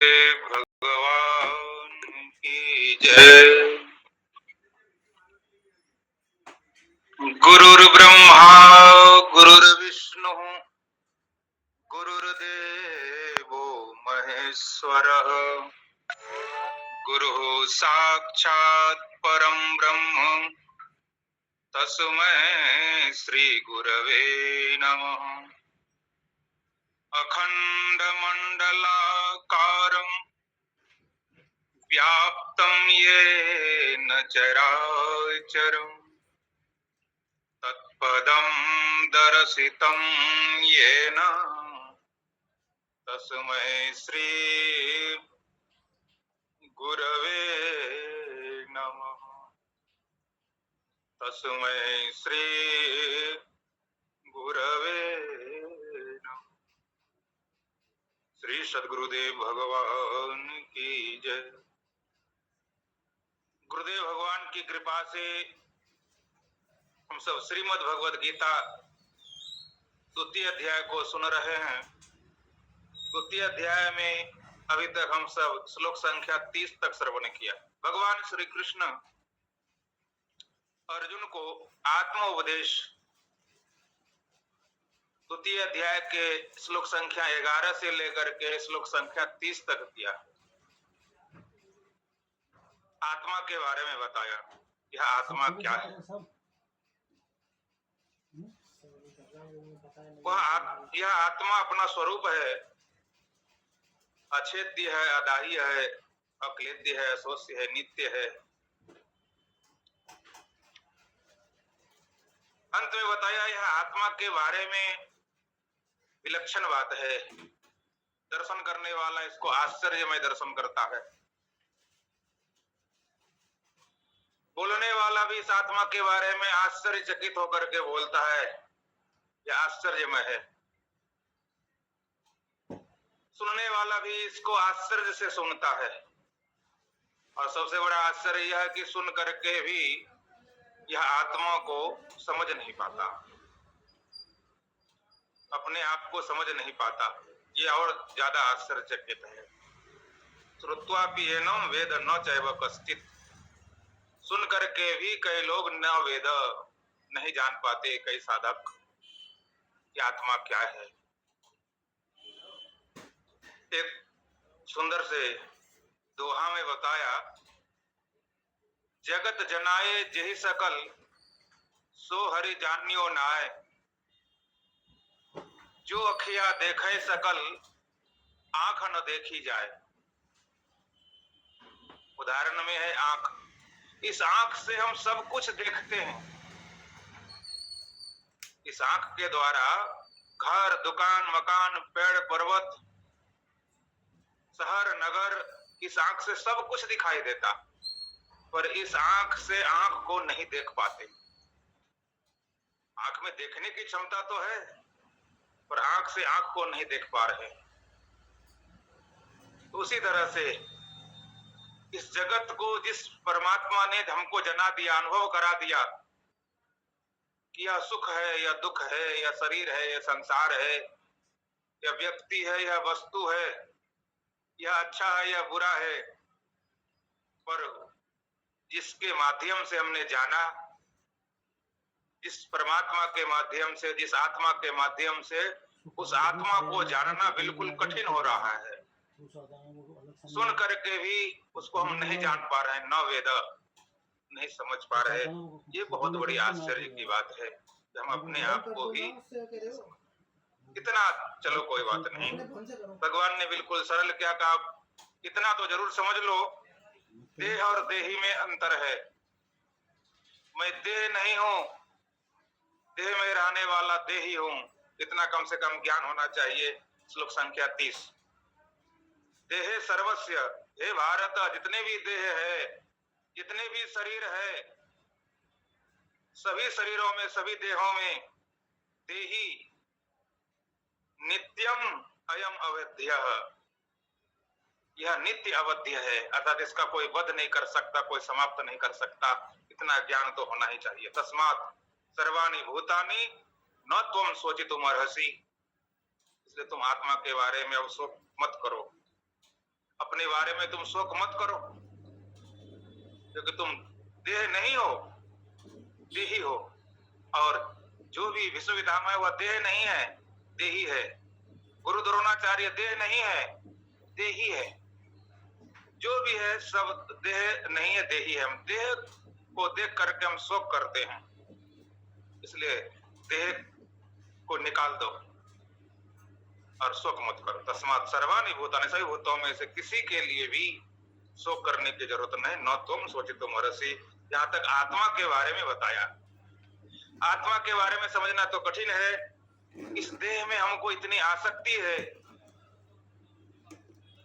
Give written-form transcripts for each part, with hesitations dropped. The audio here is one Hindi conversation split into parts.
भगवान की जय। गुरुर्ब्रह्मा गुरुर्विष्णु गुरुर्देवो महेश्वरः। गुरुः साक्षात् परं ब्रह्म तस्मै श्री गुरवे नमः। अखण्डमण्डलाकारं व्याप्तं येन चराचरम् तत्पदं दर्शितं येन तस्मै श्री गुरवे नमः। तस्मै श्री गुरवे नमः। श्री सद्गुरुदेव भगवान की जय। गुरुदेव भगवान की कृपा से हम सब श्रीमद् भगवद गीता द्वितीय अध्याय को सुन रहे हैं। द्वितीय अध्याय में अभी तक हम सब श्लोक संख्या 30 तक श्रवण किया। भगवान श्री कृष्ण अर्जुन को आत्मोपदेश द्वितीय अध्याय के श्लोक संख्या 11 से लेकर के श्लोक संख्या 30 तक किया। आत्मा के बारे में बताया। यह आत्मा क्या है? यह आत्मा अपना स्वरूप है, अछेद्य है, अदाह्य है, अक्लेद्य है, अशोष्य है, नित्य है। अंत में बताया यह आत्मा के बारे में विलक्षण बात है। दर्शन करने वाला इसको आश्चर्यमय दर्शन करता है। बोलने वाला भी इस आत्मा के बारे में आश्चर्यचकित होकर के बोलता है, यह आश्चर्यमय है। सुनने वाला भी इसको आश्चर्य से सुनता है। और सबसे बड़ा आश्चर्य यह है कि सुन करके भी यह आत्मा को समझ नहीं पाता, अपने आप को समझ नहीं पाता। यह और ज्यादा आश्चर्यचकित है। श्रुत्वापि एनम वेद न चैव कश्चित्। सुन करके भी कई लोग न वेद नहीं जान पाते, कई साधक कि आत्मा क्या है। एक सुंदर से दोहा में बताया, जगत जनाए जेहि सकल सो हरि जानियो नाय। जो अखिया देखे सकल आंख न देखी जाए। उदाहरण में है आंख। इस आंख से हम सब कुछ देखते हैं। इस आंख के द्वारा घर, दुकान, मकान, पेड़, पर्वत, शहर, नगर, इस आंख से सब कुछ दिखाई देता। पर इस आंख से आंख को नहीं देख पाते। आंख में देखने की क्षमता तो है, पर आंख से आंख को नहीं देख पा रहे। तो उसी तरह से इस जगत को जिस परमात्मा ने हमको जना दिया, अनुभव करा दिया कि यह सुख है, यह दुख है, यह शरीर है, यह संसार है, यह व्यक्ति है, यह वस्तु है, यह अच्छा है, यह बुरा है। पर जिसके माध्यम से हमने जाना, जिस परमात्मा के माध्यम से, जिस आत्मा के माध्यम से, उस आत्मा को जानना बिल्कुल कठिन हो रहा है। सुन करके भी उसको हम नहीं जान पा रहे हैं, न वेद नहीं समझ पा रहे। ये बहुत बड़ी आश्चर्य की बात है कि हम अपने आप को ही इतना, चलो कोई बात नहीं, भगवान ने बिल्कुल सरल क्या कहा, इतना तो जरूर समझ लो, देह और देही में अंतर है। मैं देह नहीं हूं, देह में रहने वाला देही हूं। इतना कम से कम ज्ञान होना चाहिए। श्लोक संख्या 30। देहे सर्वस्य, हे भारत, जितने भी देह है, जितने भी शरीर है, सभी शरीरों में, सभी देहों में देही नित्यम अयम अवध्यः। यह नित्य अवध्य है, अर्थात इसका कोई वध नहीं कर सकता, कोई समाप्त नहीं कर सकता। इतना ज्ञान तो होना ही चाहिए। तस्मात् सर्वाणि भूतानि न त्वं शोचितुम् अर्हसि। इसलिए तुम आत्मा के बारे में अब शोक मत करो। अपने बारे में तुम शोक मत करो, क्योंकि तुम देह नहीं हो, देही हो। और जो भी विश्वविद्यालय है वह देह नहीं है, देही है। गुरु द्रोणाचार्य देह नहीं है, देही है। जो भी है सब देह नहीं है, देही है। हम देह को देख करके हम शोक करते हैं, इसलिए देह को निकाल दो और शोक मत करो। तस्मात् सर्वाणि भूतानि, सभी भूतों में से किसी के लिए भी शोक करने की जरूरत नहीं। न तुम शोचितुम अर्हसि। यहाँ तक आत्मा के बारे में बताया। आत्मा के बारे में समझना तो कठिन है। इस देह में हमको इतनी आसक्ति है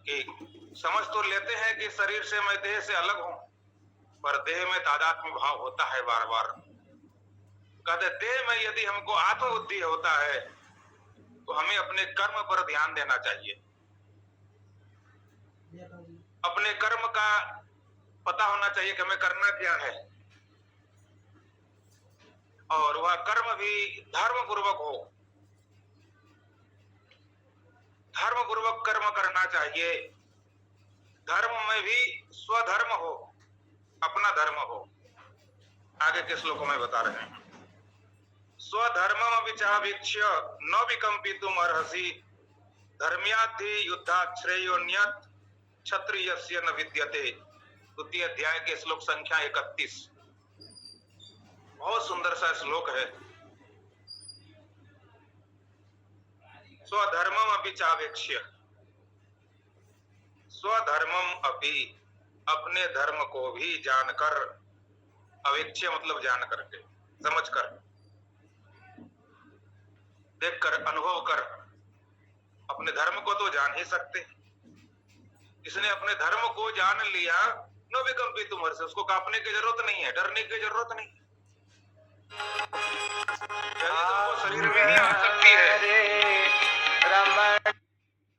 कि समझ तो लेते हैं कि शरीर से मैं देह से अलग हूं, पर देह में तादात्म्य भाव होता है बार बार। कहते देह में यदि हमको आत्मबुद्धि होता है तो हमें अपने कर्म पर ध्यान देना चाहिए। अपने कर्म का पता होना चाहिए कि हमें करना क्या है, और वह कर्म भी धर्म पूर्वक हो। धर्म पूर्वक कर्म करना चाहिए। धर्म में भी स्वधर्म हो, अपना धर्म हो। आगे के श्लोकों में बता रहे हैं। स्वधर्मम विचावीक्ष्य न विकंपितुम अर्हसि, धर्म्याद्धि युद्धात् श्रेयोन्यत् क्षत्रियस्य न विद्यते। द्वितीय अध्याय के श्लोक संख्या 31। बहुत सुंदर सा श्लोक है। स्वधर्मम अपि चावेक्ष्य, स्वधर्मम अपि, अपने धर्म को भी जानकर, अवेक्ष्य मतलब जान करके, समझ कर, देखकर, अनुभव कर। अपने धर्म को तो जान ही सकते। जिसने अपने धर्म को जान लिया, न विकंपितुम अर्हसि, उसको कांपने की जरूरत नहीं है, डरने की जरूरत नहीं। शरीर में ही आसक्ति है,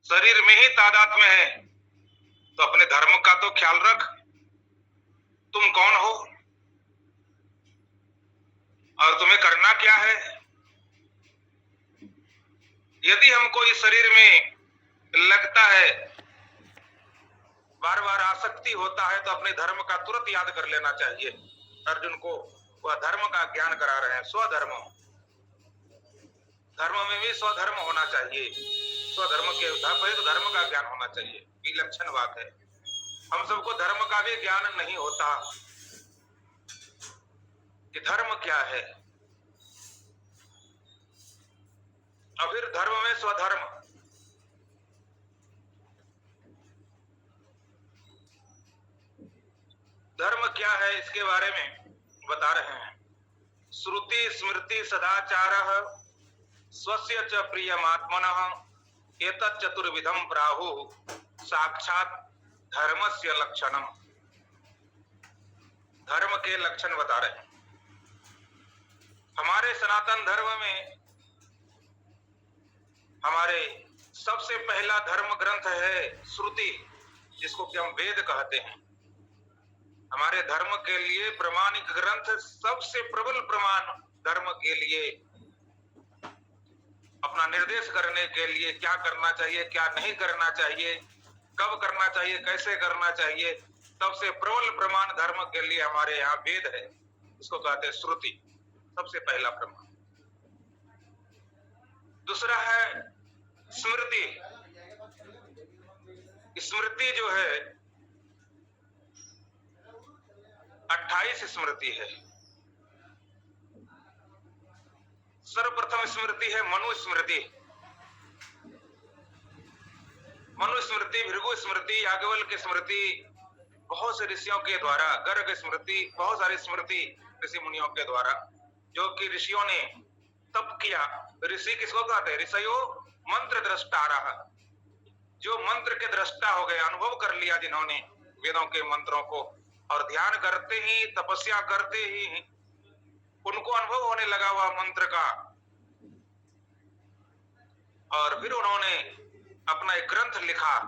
शरीर में ही तादात्म्य है, तो अपने धर्म का तो ख्याल रख। तुम कौन हो और तुम्हें करना क्या है। यदि हमको इस शरीर में लगता है, बार बार आसक्ति होता है, तो अपने धर्म का तुरंत याद कर लेना चाहिए। अर्जुन को वह धर्म का ज्ञान करा रहे हैं। स्वधर्म, धर्म में भी स्वधर्म होना चाहिए। स्वधर्म के तो धर्म का ज्ञान होना चाहिए, विलक्षण बात है। हम सबको धर्म का भी ज्ञान नहीं होता कि धर्म क्या है। और फिर धर्म में स्वधर्म, धर्म क्या है इसके बारे में बता रहे हैं। श्रुति स्मृति सदाचारः स्वस्य च प्रियमात्मनः एतत् चतुर्विधम प्राहुः साक्षात् धर्मस्य लक्षणम। धर्म के लक्षण बता रहे हैं। हमारे सनातन धर्म में हमारे सबसे पहला धर्म ग्रंथ है श्रुति, जिसको कि हम वेद कहते हैं। हमारे धर्म के लिए प्रमाणिक ग्रंथ, सबसे प्रबल प्रमाण धर्म के लिए, अपना निर्देश करने के लिए, क्या करना चाहिए क्या नहीं करना चाहिए, कब करना चाहिए कैसे करना चाहिए, सबसे प्रबल प्रमाण धर्म के लिए हमारे यहाँ वेद है। इसको कहते हैं श्रुति, सबसे पहला प्रमाण। दूसरा है स्मृति। स्मृति जो है 28 स्मृति है। सर्वप्रथम स्मृति है मनुस्मृति। मनुस्मृति, भृगु स्मृति, याज्ञवल्क्य स्मृति, बहुत से ऋषियों के द्वारा, गर्ग स्मृति, बहुत सारी स्मृति ऋषि मुनियों के द्वारा, जो कि ऋषियों ने तप किया। ऋषि किसको कहते हैं? ऋषयो मंत्र दृष्टारः, जो मंत्र के दृष्टा हो गए, अनुभव कर लिया जिन्होंने वेदों के मंत्रों को, और ध्यान करते ही, तपस्या करते ही उनको अनुभव होने लगा हुआ मंत्र का, और फिर उन्होंने अपना एक ग्रंथ लिखा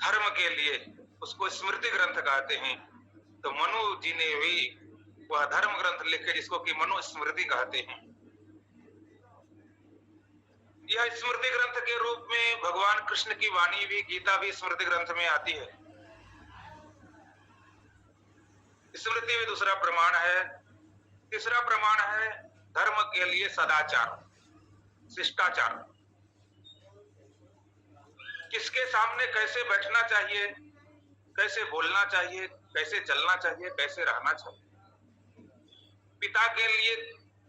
धर्म के लिए, उसको स्मृति ग्रंथ कहते हैं। तो मनु जी ने भी वह धर्म ग्रंथ लिखे, जिसको कि मनु स्मृति कहते हैं। यह स्मृति ग्रंथ के रूप में भगवान कृष्ण की वाणी भी, गीता भी स्मृति ग्रंथ में आती है। स्मृति भी दूसरा प्रमाण है। तीसरा प्रमाण है धर्म के लिए सदाचार, शिष्टाचार। किसके सामने कैसे बैठना चाहिए, कैसे बोलना चाहिए, कैसे चलना चाहिए, कैसे रहना चाहिए, पिता के लिए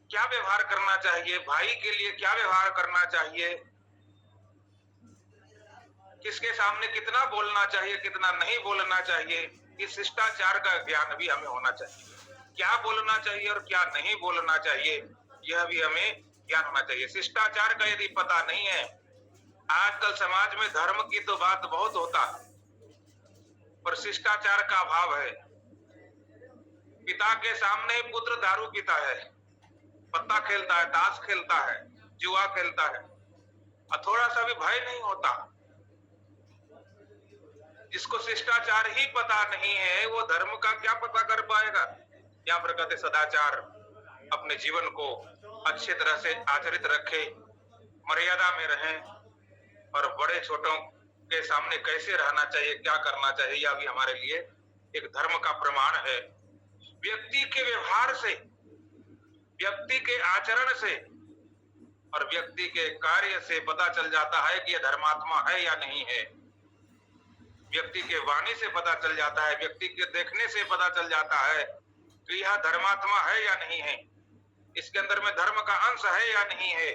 क्या व्यवहार करना चाहिए, भाई के लिए क्या व्यवहार करना चाहिए, किसके सामने कितना बोलना चाहिए, कितना नहीं बोलना चाहिए, इस शिष्टाचार का ज्ञान भी हमें होना चाहिए। क्या बोलना चाहिए और क्या नहीं बोलना चाहिए, यह भी हमें ज्ञान होना चाहिए। शिष्टाचार का यदि पता नहीं है, आजकल समाज में धर्म की तो बात बहुत होता है, पर शिष्टाचार का अभाव है। पिता के सामने पुत्र दारू पीता है, पत्ता खेलता है, ताश खेलता है, जुआ खेलता है, और थोड़ा सा भी भय नहीं होता। जिसको शिष्टाचार ही पता नहीं है, वो धर्म का क्या पता कर पाएगा। यहाँ पर कहते सदाचार, अपने जीवन को अच्छी तरह से आचरित रखे, मर्यादा में रहें, और बड़े छोटों के सामने कैसे रहना चाहिए, क्या करना चाहिए, यह भी हमारे लिए एक धर्म का प्रमाण है। व्यक्ति के व्यवहार से, व्यक्ति के आचरण से और व्यक्ति के कार्य से पता चल जाता है कि यह धर्मात्मा है या नहीं है। व्यक्ति के वाणी से पता चल जाता है, व्यक्ति के देखने से पता चल जाता है कि यह धर्मात्मा है या नहीं है, इसके अंदर में धर्म का अंश है या नहीं है,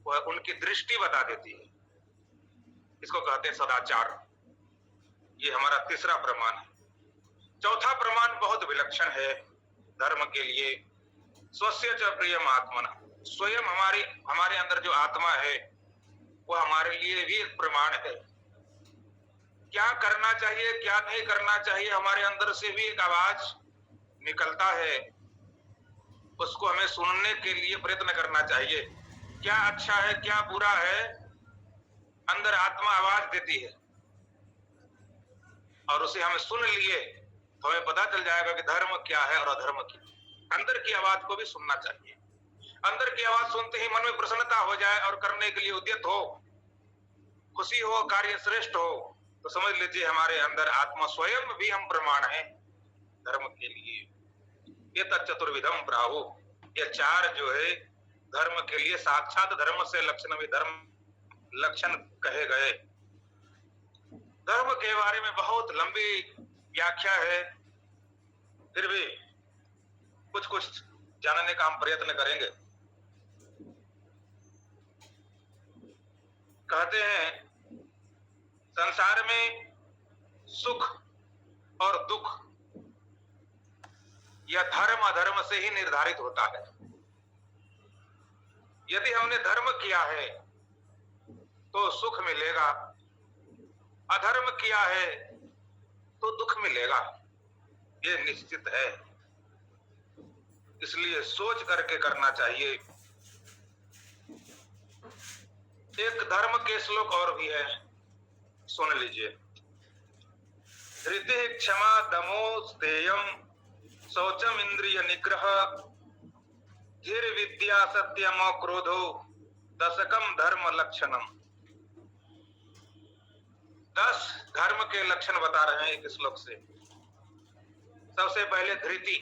वह उनकी दृष्टि बता देती है। इसको कहते हैं सदाचार। ये हमारा तीसरा प्रमाण है। चौथा प्रमाण बहुत विलक्षण है धर्म के लिए, स्वस्य च प्रियम आत्मना। स्वयं हमारे अंदर जो आत्मा है वह हमारे लिए भी एक प्रमाण है। क्या करना चाहिए, क्या नहीं करना चाहिए, हमारे अंदर से भी एक आवाज निकलता है, उसको हमें सुनने के लिए प्रयत्न करना चाहिए। क्या अच्छा है, क्या बुरा है, अंदर आत्मा आवाज देती है, और उसे हमें सुन लिए तो हमें पता चल जाएगा कि धर्म क्या है और अधर्म क्या है। अंदर की आवाज को भी सुनना चाहिए। अंदर की आवाज सुनते ही मन में प्रसन्नता हो जाए और करने के लिए उद्यत हो, खुशी हो, कार्य श्रेष्ठ हो, तो समझ लीजिए हमारे अंदर आत्मा स्वयं भी हम प्रमाण है धर्म के लिए। ये तत्चतुर्विधम प्राहु, ये चार जो है धर्म के लिए साक्षात धर्म से लक्षण भी धर्म लक्षण कहे गए। धर्म के बारे में बहुत लंबी व्याख्या है, फिर भी कुछ कुछ जानने का हम प्रयत्न करेंगे। कहते हैं संसार में सुख और दुख यह धर्म अधर्म से ही निर्धारित होता है। यदि हमने धर्म किया है तो सुख मिलेगा, अधर्म किया है तो दुख मिलेगा, ये निश्चित है। इसलिए सोच करके करना चाहिए। एक धर्म के श्लोक और भी है, सुन लीजिए। धृति क्षमा दमो स्थेयम शौचम इंद्रिय निग्रह धीर विद्या सत्यम क्रोधो दशकम धर्म लक्षणम। 10 धर्म के लक्षण बता रहे हैं एक श्लोक से। सबसे पहले धृति,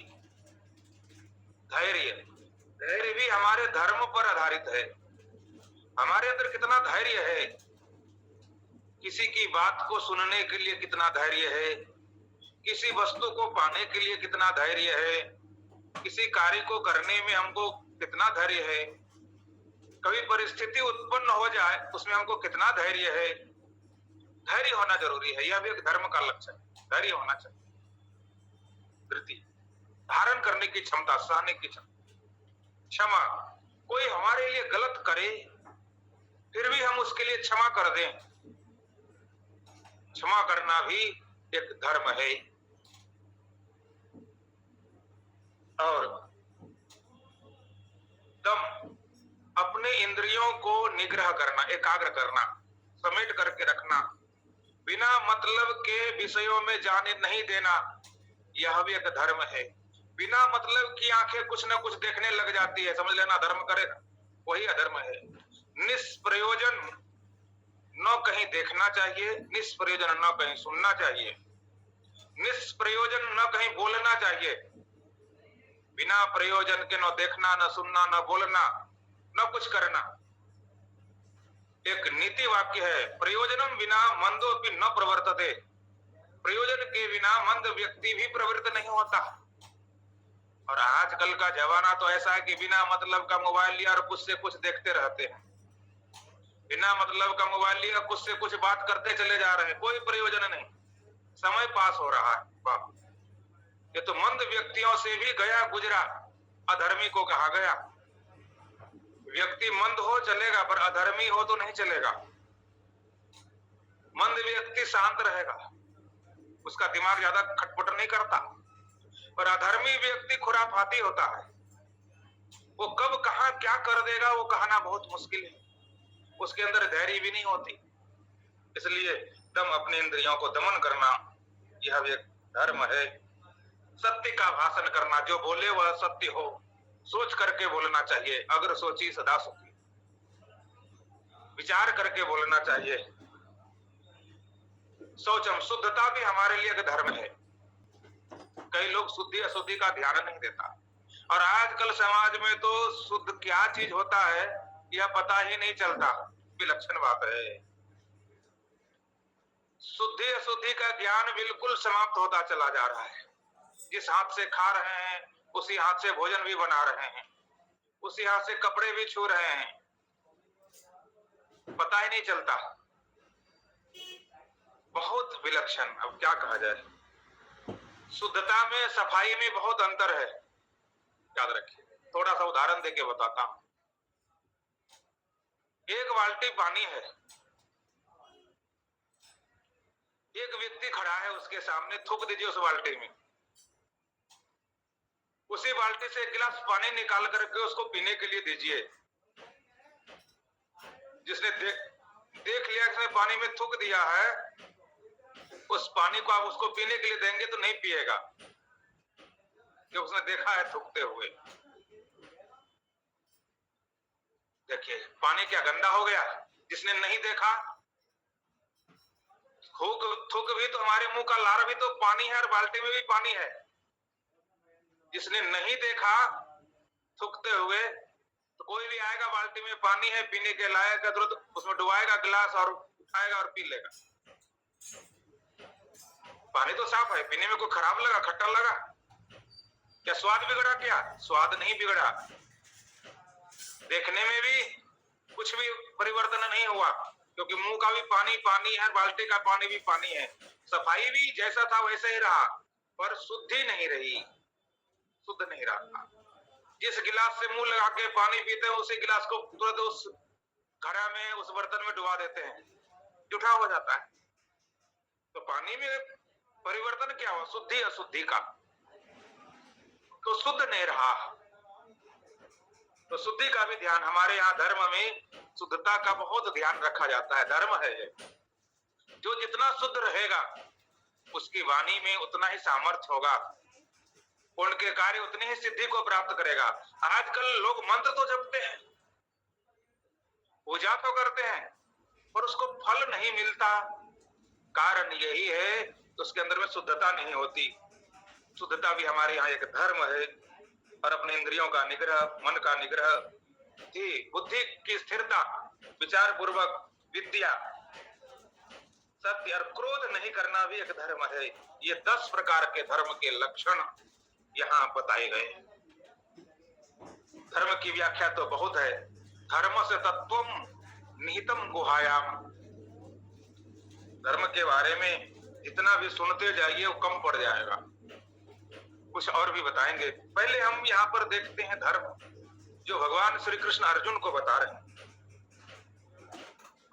धैर्य। धैर्य भी हमारे धर्म पर आधारित है। हमारे अंदर कितना धैर्य है, किसी की बात को सुनने के लिए कितना धैर्य है, किसी वस्तु को पाने के लिए कितना धैर्य है, किसी कार्य को करने में हमको कितना धैर्य है, कभी परिस्थिति उत्पन्न हो जाए उसमें हमको कितना धैर्य है। धैर्य होना जरूरी है, यह भी एक धर्म का लक्षण है। धैर्य होना चाहिए। धृति, धारण करने की क्षमता, सहने की क्षमता। क्षमा, कोई हमारे लिए गलत करे फिर भी हम उसके लिए क्षमा कर दें, क्षमा करना भी एक धर्म है। और दम, अपने इंद्रियों को निग्रह करना, एकाग्र करना, समेट करके रखना, बिना मतलब के विषयों में जाने नहीं देना, यह भी एक धर्म है। बिना मतलब की आंखें कुछ न कुछ देखने लग जाती है, समझ लेना धर्म करेगा, वही अधर्म है। निष्प्रयोजन न कहीं देखना चाहिए, निष्प्रयोजन न कहीं सुनना चाहिए, निष्प्रयोजन न कहीं बोलना चाहिए। बिना प्रयोजन के न देखना, न सुनना, न बोलना, न कुछ करना। एक नीति वाक्य है, प्रयोजनम बिना मंदो भी न प्रवर्तते। प्रयोजन के बिना मंद व्यक्ति भी प्रवृत्त नहीं होता। और आजकल का जमाना तो ऐसा है कि बिना मतलब का मोबाइल लिया और कुछ से कुछ देखते रहते हैं, बिना मतलब का मोबाइल लिया कुछ से कुछ बात करते चले जा रहे हैं, कोई प्रयोजन नहीं, समय पास हो रहा है। बाप, ये तो मंद व्यक्तियों से भी गया गुजरा अधर्मी को कहा गया। व्यक्ति मंद हो चलेगा, पर अधर्मी हो तो नहीं चलेगा। मंद व्यक्ति शांत रहेगा, उसका दिमाग ज्यादा खटपट नहीं करता, पर अधर्मी व्यक्ति खुराफाती होता है। वो कब कहां क्या कर देगा वो कहना बहुत मुश्किल है, उसके अंदर धैर्य भी नहीं होती। इसलिए दम अपने इंद्रियों को दमन करना यह एक धर्म है। सत्य का भाषण करना, जो बोले वह सत्य हो, सोच करके बोलना चाहिए। अगर सोची सदा सुखी, विचार करके बोलना चाहिए। शौचम, शुद्धता भी हमारे लिए एक धर्म है। कई लोग शुद्धि अशुद्धि का ध्यान नहीं देता, और आजकल समाज में तो शुद्ध क्या चीज होता है यह पता ही नहीं चलता। विलक्षण बात है, शुद्धि अशुद्धि का ज्ञान बिल्कुल समाप्त होता चला जा रहा है। जिस हाथ से खा रहे हैं उसी हाथ से भोजन भी बना रहे हैं, उसी हाथ से कपड़े भी छू रहे हैं, पता ही नहीं चलता। बहुत विलक्षण, अब क्या कहा जाए। शुद्धता में सफाई में बहुत अंतर है, याद रखिए। थोड़ा सा उदाहरण देके बताता हूं। एक बाल्टी पानी है, एक व्यक्ति खड़ा है उसके सामने, थूक दीजिए उस बाल्टी में। उसी बाल्टी से एक गिलास पानी निकाल करके उसको पीने के लिए दीजिए। जिसने देख लिया इसने पानी में थूक दिया है, उस पानी को आप उसको पीने के लिए देंगे तो नहीं पिएगा, जो उसने देखा है थूकते हुए। देखिए पानी क्या गंदा हो गया। जिसने नहीं देखा, थूक भी तो हमारे मुंह का लार भी तो पानी है और बाल्टी में भी पानी है। जिसने नहीं देखा थूकते हुए, तो कोई भी आएगा बाल्टी में पानी है पीने के लायक है, तुरंत उसमें डुबाएगा गिलास और उठाएगा और पी लेगा। पानी तो साफ है, पीने में कोई खराब लगा, खट्टा लगा, क्या स्वाद बिगड़ा? क्या स्वाद नहीं बिगड़ा, देखने में भी कुछ भी परिवर्तन नहीं हुआ, क्योंकि मुंह का भी पानी पानी है, बाल्टी का पानी भी पानी है। सफाई भी जैसा था वैसे ही रहा, पर शुद्धि नहीं रही, शुद्ध नहीं रहा। जिस गिलास से मुंह लगा के पानी पीते हैं उसी गिलास को तुरंत उस घड़ा में, उस बर्तन में डुबा देते हैं, जूठा हो जाता है। तो पानी में परिवर्तन क्या हुआ? शुद्धि अशुद्धि का, तो शुद्ध नहीं रहा। तो शुद्धि का भी ध्यान हमारे यहाँ धर्म में, शुद्धता का बहुत ध्यान रखा जाता है। धर्म है जो जितना शुद्ध रहेगा उसकी वाणी में उतना ही सामर्थ्य होगा, उनके कार्य उतनी ही सिद्धि को प्राप्त करेगा। आजकल लोग मंत्र तो जपते हैं, पूजा तो करते हैं, पर उसको फल नहीं मिलता। कारण यही है उसके अंदर में शुद्धता नहीं होती। शुद्धता भी हमारे यहाँ एक धर्म है। और अपने इंद्रियों का निग्रह, मन का निग्रह, बुद्धि की स्थिरता, विचार पूर्वक विद्या, सत्य और क्रोध नहीं करना भी एक धर्म है। ये 10 प्रकार के धर्म के लक्षण यहाँ बताए गए। धर्म की व्याख्या तो बहुत है। धर्म से तत्वम निहितम गुहायाम। धर्म के बारे में जितना भी सुनते जाइए वो कम पड़ जाएगा, कुछ और भी बताएंगे। पहले हम यहाँ पर देखते हैं धर्म जो भगवान श्री कृष्ण अर्जुन को बता रहे हैं।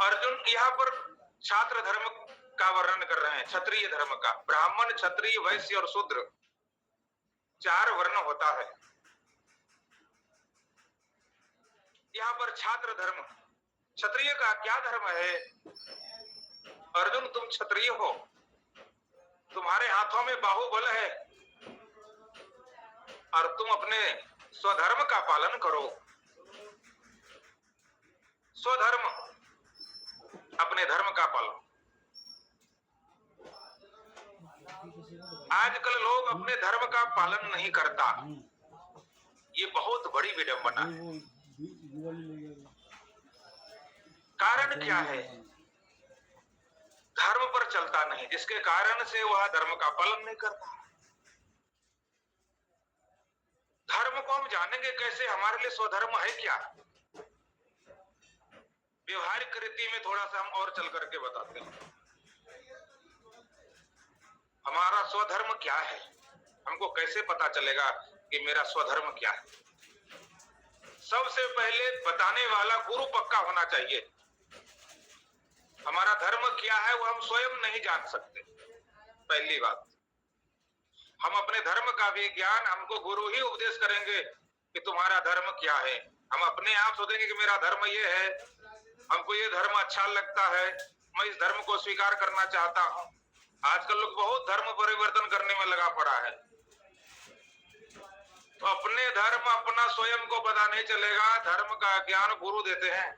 अर्जुन यहाँ पर छात्र धर्म का वर्णन कर रहे हैं, क्षत्रिय धर्म का। ब्राह्मण, क्षत्रिय, वैश्य और शूद्र 4 वर्ण होता है। यहाँ पर छात्र धर्म, क्षत्रिय का क्या धर्म है? अर्जुन तुम क्षत्रिय हो, तुम्हारे हाथों में बाहुबल है और तुम अपने स्वधर्म का पालन करो। स्वधर्म, अपने धर्म का पालन। आजकल लोग अपने धर्म का पालन नहीं करता, ये बहुत बड़ी विडंबना है। कारण क्या है? धर्म पर चलता नहीं, जिसके कारण से वह धर्म का पालन नहीं करता। धर्म को हम जानेंगे कैसे? हमारे लिए स्वधर्म है क्या? व्यवहारिक रीति में थोड़ा सा हम और चल करके बताते हैं। हमारा स्वधर्म क्या है? हमको कैसे पता चलेगा कि मेरा स्वधर्म क्या है? सबसे पहले बताने वाला गुरु पक्का होना चाहिए। हमारा धर्म क्या है वो हम स्वयं नहीं जान सकते, पहली बात। हम अपने धर्म का भी ज्ञान हमको गुरु ही उपदेश करेंगे कि तुम्हारा धर्म क्या है। हम अपने आप सोचेंगे कि मेरा धर्म ये है, हमको ये धर्म अच्छा लगता है, मैं इस धर्म को स्वीकार करना चाहता हूं। आजकल लोग बहुत धर्म परिवर्तन करने में लगा पड़ा है। तो अपने धर्म अपना स्वयं को पता नहीं चलेगा। धर्म का ज्ञान गुरु देते हैं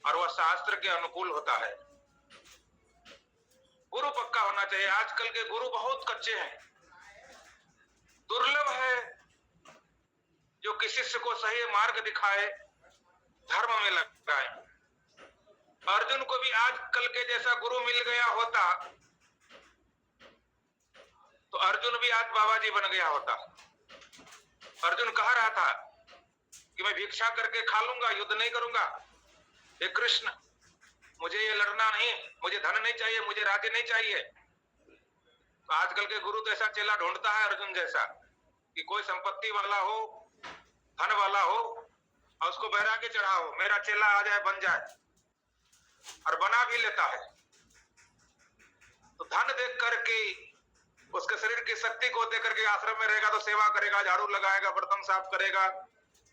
और वह शास्त्र के अनुकूल होता है। गुरु पक्का होना चाहिए। आजकल के गुरु बहुत कच्चे हैं। दुर्लभ है जो किसी शिष्य को सही मार्ग दिखाए, धर्म में लगाए। अर्जुन को भी आजकल के जैसा गुरु मिल गया होता तो अर्जुन भी आज बाबा जी बन गया होता। अर्जुन कह रहा था कि मैं भिक्षा करके खा लूंगा, युद्ध नहीं करूंगा। हे कृष्ण, मुझे ये लड़ना नहीं, मुझे धन नहीं चाहिए, मुझे राज्य नहीं चाहिए। तो आजकल के गुरु तो ऐसा चेला ढूंढता है अर्जुन जैसा कि कोई संपत्ति वाला हो, धन वाला हो और उसको बहरा के चढ़ाओ, मेरा चेला आ जाए, बन जाए, और बना भी लेता है। तो धन देख करके, उसके शरीर की शक्ति को देख करके आश्रम में रहेगा तो सेवा करेगा, झाड़ू लगाएगा, बर्तन साफ करेगा,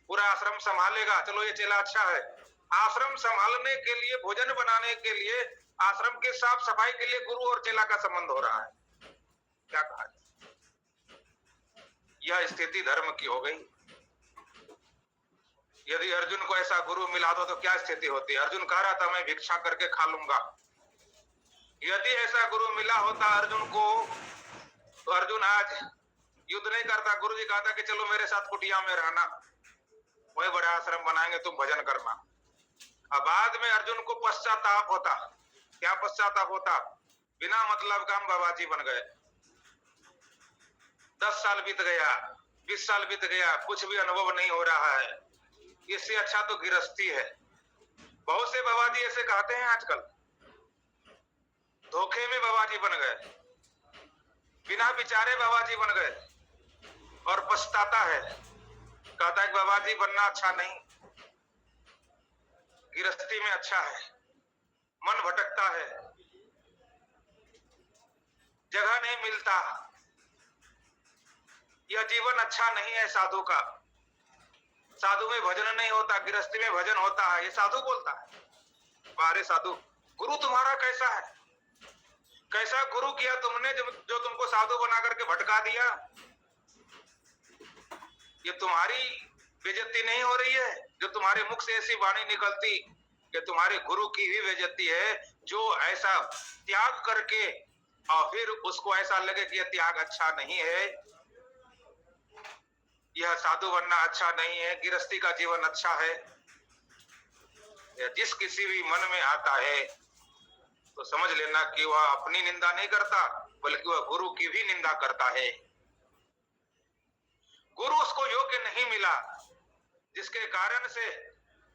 पूरा आश्रम संभालेगा। चलो ये चेला अच्छा है। आश्रम संभालने के लिए, भोजन बनाने के लिए, आश्रम के साफ सफाई के लिए गुरु और चेला का संबंध हो रहा है। क्या कहा? यह स्थिति धर्म की हो गई। यदि अर्जुन को ऐसा गुरु मिला तो क्या स्थिति होती? अर्जुन कह रहा था मैं भिक्षा करके खा लूंगा। यदि ऐसा गुरु मिला होता अर्जुन को तो अर्जुन आज युद्ध नहीं करता। गुरु जी कहता कि चलो मेरे साथ कुटिया में रहना, वही बड़ा आश्रम बनाएंगे, तुम भजन करना। अब बाद में अर्जुन को पश्चाताप होता। क्या पश्चाताप होता? बिना मतलब का हम बाबा जी बन गए। 10 साल बीत गया, 20 साल बीत गया, कुछ भी अनुभव नहीं हो रहा है। इससे अच्छा तो गिरस्ती है। बहुत से बाबा जी ऐसे कहते हैं आजकल, धोखे में बाबा जी बन गए, बिना विचारे बाबा जी बन गए और पछताता है। कहता है कि बाबा जी बनना अच्छा नहीं, गिरस्ती में अच्छा है। मन भटकता है, जगह नहीं मिलता, यह जीवन अच्छा नहीं है साधु का। साधु में भजन नहीं होता, गिरस्ती में भजन होता है, ये साधु बोलता है। बारे साधु, गुरु तुम्हारा कैसा है? कैसा गुरु किया तुमने जो तुमको साधु बना करके भटका दिया? ये तुम्हारी बेइज्जती नहीं हो रही है जो तुम्हारे मुख से ऐसी वाणी निकलती? ये तुम्हारे गुरु की ही बेइज्जती है जो ऐसा त्याग करके और फिर उसको ऐसा लगे कि यह त्याग अच्छा नहीं है, यह साधु बनना अच्छा नहीं है, गिरस्ती का जीवन अच्छा है। जिस किसी भी मन में आता है तो समझ लेना कि वह अपनी निंदा नहीं करता बल्कि वह गुरु की भी निंदा करता है। गुरु उसको योग्य नहीं मिला, जिसके कारण से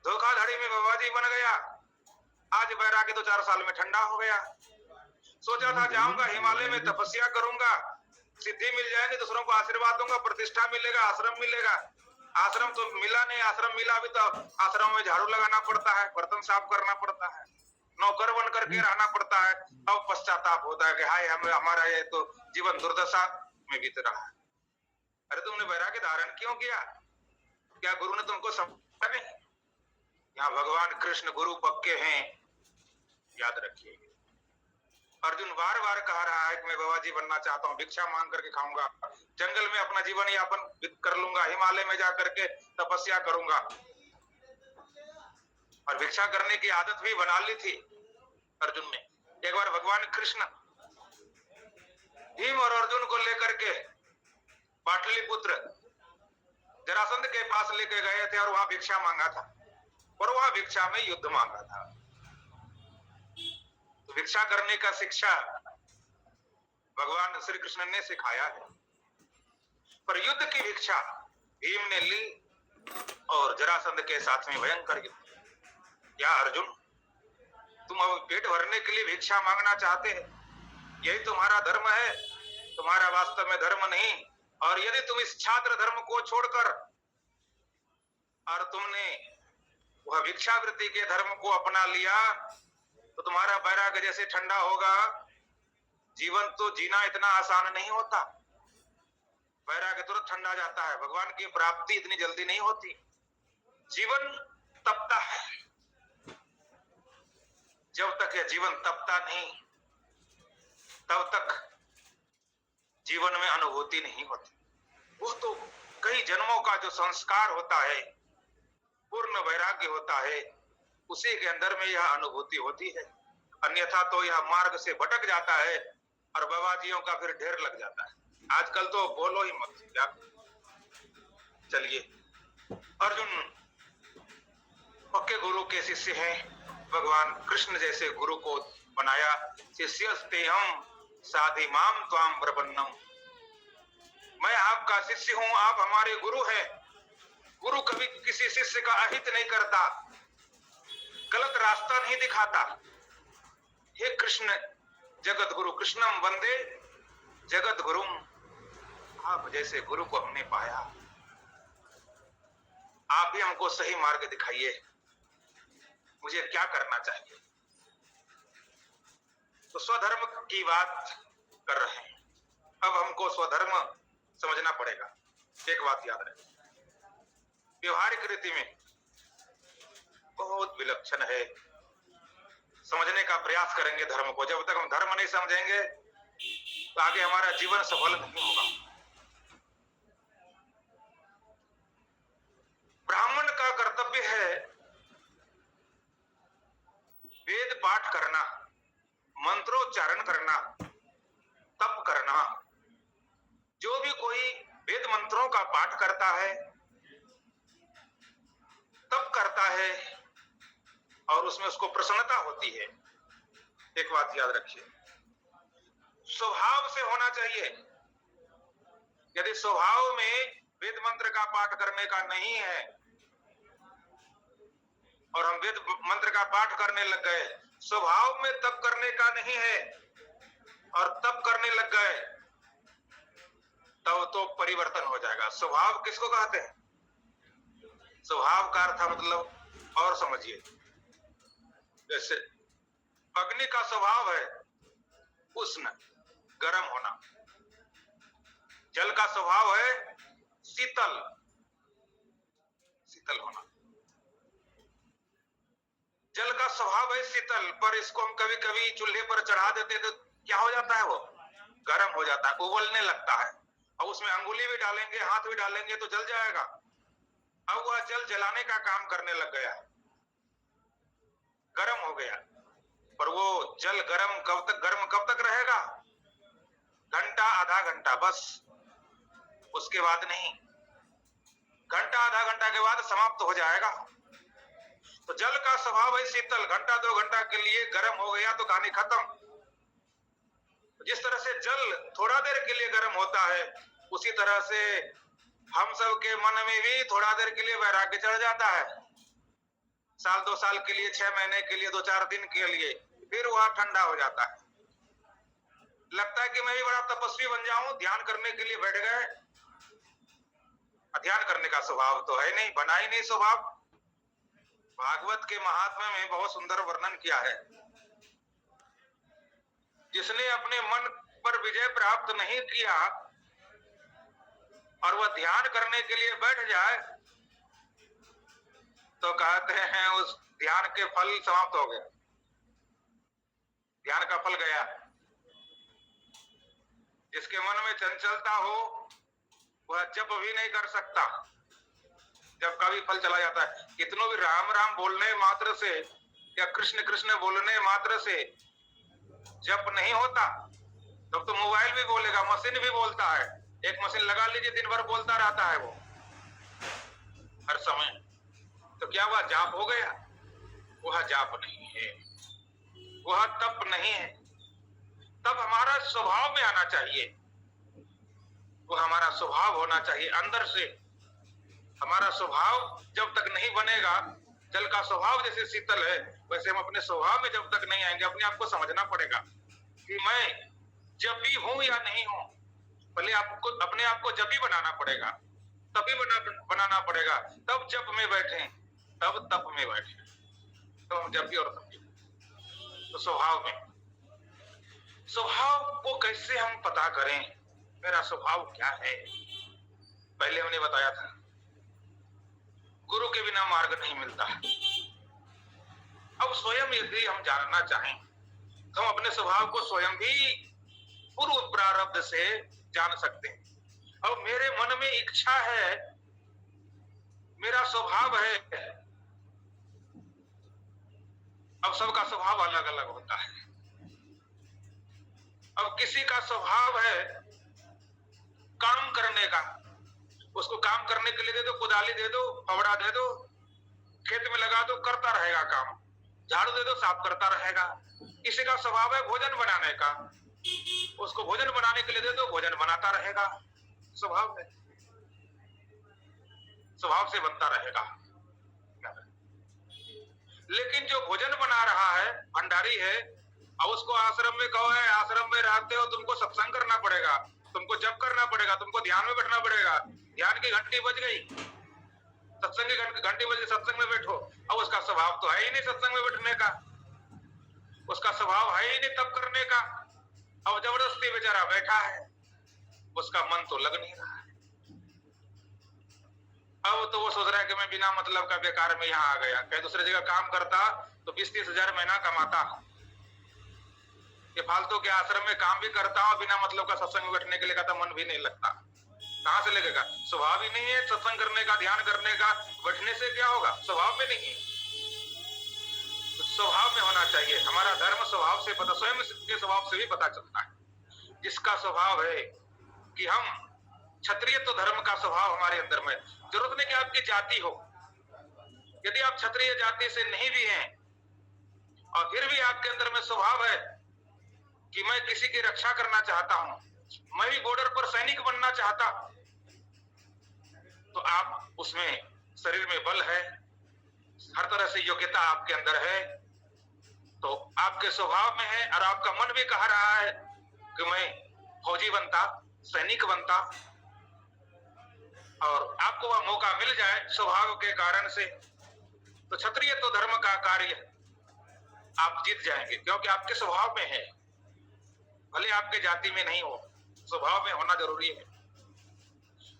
धोखाधड़ी में बाबा जी बन गया। आज बैरागी 2-4 साल में ठंडा हो गया। सोचा था जाऊंगा हिमालय में तपस्या करूंगा, सिद्धि मिल जाएगी, दूसरों को आशीर्वाद दूंगा, प्रतिष्ठा मिलेगा, आश्रम मिलेगा। आश्रम तो मिला नहीं। आश्रम मिला भी तो आश्रम में झाड़ू लगाना पड़ता है, बर्तन साफ करना पड़ता है, नौकर बन करके रहना पड़ता है। अब पश्चाताप होता है कि हाय हमारा ये तो जीवन दुर्दशा में बीत रहा है। अरे तुमने वैराग्य धारण क्यों किया? क्या गुरु ने तुमको समझा नहीं? यहाँ भगवान कृष्ण गुरु पक्के हैं, याद रखिए। अर्जुन बार बार कह रहा है कि मैं बाबा जी बनना चाहता हूँ, भिक्षा मांग करके खाऊंगा, जंगल में अपना जीवन यापन कर लूंगा, हिमालय में जाकर के तपस्या करूंगा। और भिक्षा करने की आदत भी बना ली थी अर्जुन ने। एक बार भगवान कृष्ण भीम और अर्जुन को लेकर के पाटलिपुत्र जरासंध के पास लेके गए थे और वहां भिक्षा मांगा था, और वहां भिक्षा में युद्ध मांगा था। तो भिक्षा करने का शिक्षा भगवान श्री कृष्ण ने सिखाया है, पर युद्ध की भिक्षा भीम ने ली और जरासंध के साथ में भयंकर युद्ध। क्या अर्जुन, तुम अब पेट भरने के लिए भिक्षा मांगना चाहते हैं? यही तुम्हारा धर्म है? तुम्हारा वास्तव में धर्म नहीं। और यदि तुम इस छात्र धर्म को छोड़कर और तुमने वह भिक्षावृत्ति के धर्म को अपना लिया तो तुम्हारा वैराग्य जैसे ठंडा होगा। जीवन तो जीना इतना आसान नहीं होता, वैराग्य तुरंत ठंडा जाता है, भगवान की प्राप्ति इतनी जल्दी नहीं होती। जीवन तपता है, जब तक यह जीवन तपता नहीं तब तक जीवन में अनुभूति नहीं होती। वो तो कई जन्मों का जो संस्कार होता है, पूर्ण वैराग्य होता है, उसी के अंदर में यह अनुभूति होती है। अन्यथा तो यह मार्ग से भटक जाता है और बाबाजियों का फिर ढेर लग जाता है। आजकल तो बोलो ही मत क्या। चलिए, अर्जुन पक्के गुरु के शिष्य हैं, भगवान कृष्ण जैसे गुरु को बनाया। शिष्यस्ते हम साधि माम त्वाम प्रपन्नम, मैं आपका शिष्य हूं, आप हमारे गुरु हैं। गुरु कभी किसी शिष्य का अहित नहीं करता, गलत रास्ता नहीं दिखाता। हे कृष्ण जगत गुरु, कृष्णम वंदे जगत गुरुम, आप जैसे गुरु को हमने पाया, आप भी हमको सही मार्ग दिखाइए, मुझे क्या करना चाहिए। तो स्वधर्म की बात कर रहे हैं, अब हमको स्वधर्म समझना पड़ेगा। एक बात याद रहे, व्यवहारिक रीति में बहुत विलक्षण है। समझने का प्रयास करेंगे धर्म को। जब तक हम धर्म नहीं समझेंगे तो आगे हमारा जीवन सफल नहीं होगा। ब्राह्मण का कर्तव्य है वेद पाठ करना, मंत्रोच्चारण करना, तप करना। जो भी कोई वेद मंत्रों का पाठ करता है, तप करता है और उसमें उसको प्रसन्नता होती है, एक बात याद रखिए, स्वभाव से होना चाहिए। यदि स्वभाव में वेद मंत्र का पाठ करने का नहीं है और हम वेद मंत्र का पाठ करने लग गए, स्वभाव में तप करने का नहीं है और तप करने लग गए, तब तो परिवर्तन हो जाएगा। स्वभाव किसको कहते हैं? स्वभाव का अर्थ मतलब और समझिए, जैसे अग्नि का स्वभाव है उष्ण गर्म होना, जल का स्वभाव है शीतल शीतल होना। जल का स्वभाव है शीतल, पर इसको हम कभी कभी चूल्हे पर चढ़ा देते तो क्या हो जाता है? वो गर्म हो जाता है, उबलने लगता है, और उसमें अंगुली भी डालेंगे, हाथ भी डालेंगे तो जल जाएगा। अब वह जल जलाने का काम करने लग गया, गर्म हो गया। पर वो जल गर्म कब तक रहेगा? घंटा आधा घंटा बस, उसके बाद नहीं। घंटा आधा घंटा के बाद समाप्त हो जाएगा। तो जल का स्वभाव है शीतल, घंटा 2 घंटा के लिए गर्म हो गया तो कहानी खत्म। जिस तरह से जल थोड़ा देर के लिए गर्म होता है, उसी तरह से हम सब के मन में भी थोड़ा देर के लिए वैराग्य चढ़ जाता है। साल 2 साल के लिए, 6 महीने के लिए, 2-4 दिन के लिए, फिर वह ठंडा हो जाता है। लगता है कि मैं भी बड़ा तपस्वी बन जाऊं, ध्यान करने के लिए बैठ गए। ध्यान करने का स्वभाव तो है नहीं, बना ही नहीं स्वभाव। भागवत के महात्म्य में बहुत सुंदर वर्णन किया है, जिसने अपने मन पर विजय प्राप्त नहीं किया और वह ध्यान करने के लिए बैठ जाए तो कहते हैं उस ध्यान के फल समाप्त हो गए, ध्यान का फल गया। जिसके मन में चंचलता हो वह जप भी नहीं कर सकता, जब का भी फल चला जाता है। कितनों भी राम राम बोलने मात्र से या कृष्ण कृष्ण बोलने मात्र से जप नहीं होता, तब तो मोबाइल भी बोलेगा, मशीन भी बोलता है। एक मशीन लगा लीजिए, दिन भर बोलता रहता है वो हर समय। तो क्या वह जाप हो गया? वह जाप नहीं है, वह तप नहीं है। तब हमारा स्वभाव में आना चाहिए, वो हमारा स्वभाव होना चाहिए अंदर से। हमारा स्वभाव जब तक नहीं बनेगा, जल का स्वभाव जैसे शीतल है, वैसे हम अपने स्वभाव में जब तक नहीं आएंगे, अपने आप को समझना पड़ेगा कि मैं जपी हूं या नहीं हूं। पहले आपको अपने आप को जपी बनाना पड़ेगा, तभी बनाना पड़ेगा। तब जप में बैठे, तब तप में बैठे, तो हम जपी और तपी। तो स्वभाव में, स्वभाव को कैसे हम पता करें, मेरा स्वभाव क्या है? पहले हमने बताया था, गुरु के बिना मार्ग नहीं मिलता। अब स्वयं यदि हम जानना चाहें तो हम अपने स्वभाव को स्वयं भी पूर्व प्रारब्ध से जान सकते हैं। अब मेरे मन में इच्छा है, मेरा स्वभाव है। अब सबका स्वभाव अलग अलग होता है। अब किसी का स्वभाव है काम करने का, उसको काम करने के लिए दे दो, कुदाली दे दो, फावड़ा दे दो, खेत में लगा दो, करता रहेगा काम। झाड़ू दे दो, साफ करता रहेगा। किसी का स्वभाव है भोजन बनाने का, उसको भोजन बनाने के लिए दे दो, भोजन बनाता रहेगा। स्वभाव है, स्वभाव से बनता रहेगा। लेकिन जो भोजन बना रहा है, भंडारी है, और उसको आश्रम में कहो है, आश्रम में रहते हो, तुमको सत्संग करना पड़ेगा, तुमको जप करना पड़ेगा, तुमको ध्यान में बैठना पड़ेगा। ध्यान की घंटी बज गई, सत्संग की घंटी बज गई, सत्संग में बैठो। अब उसका स्वभाव तो है ही नहीं सत्संग में बैठने का, उसका स्वभाव है ही नहीं तप करने का। अब जबरदस्ती बेचारा बैठा है, उसका मन तो लग नहीं रहा है। अब तो वो सोच रहा है कि मैं बिना मतलब का बेकार में यहाँ आ गया, कहीं दूसरी जगह काम करता तो 20-30 हजार महीना कमाता। ये फालतू के आश्रम में काम भी करता और बिना मतलब का सत्संग में बैठने के लिए कहता मन भी नहीं लगता। कहां से लगेगा? स्वभाव ही नहीं है सत्संग करने का, ध्यान करने का। बैठने से क्या होगा? स्वभाव में नहीं है। तो स्वभाव में होना चाहिए। हमारा धर्म स्वभाव से पता, स्वयं के स्वभाव से भी पता चलता है। जिसका स्वभाव है कि हम क्षत्रिय, तो धर्म का स्वभाव हमारे अंदर में। जरूरत नहीं कि आपकी जाति हो, यदि आप क्षत्रिय जाति से नहीं भी हैं और फिर भी आपके अंदर में स्वभाव है कि मैं किसी की रक्षा करना चाहता हूं, मैं भी बॉर्डर पर सैनिक बनना चाहता हूं, तो आप उसमें शरीर में बल है, हर तरह से योग्यता आपके अंदर है, तो आपके स्वभाव में है। और आपका मन भी कह रहा है कि मैं फौजी बनता, सैनिक बनता, और आपको वह मौका मिल जाए स्वभाव के कारण से, तो क्षत्रिय तो धर्म का कार्य आप जीत जाएंगे, क्योंकि आपके स्वभाव में है। भले आपके जाति में नहीं हो, स्वभाव में होना जरूरी है।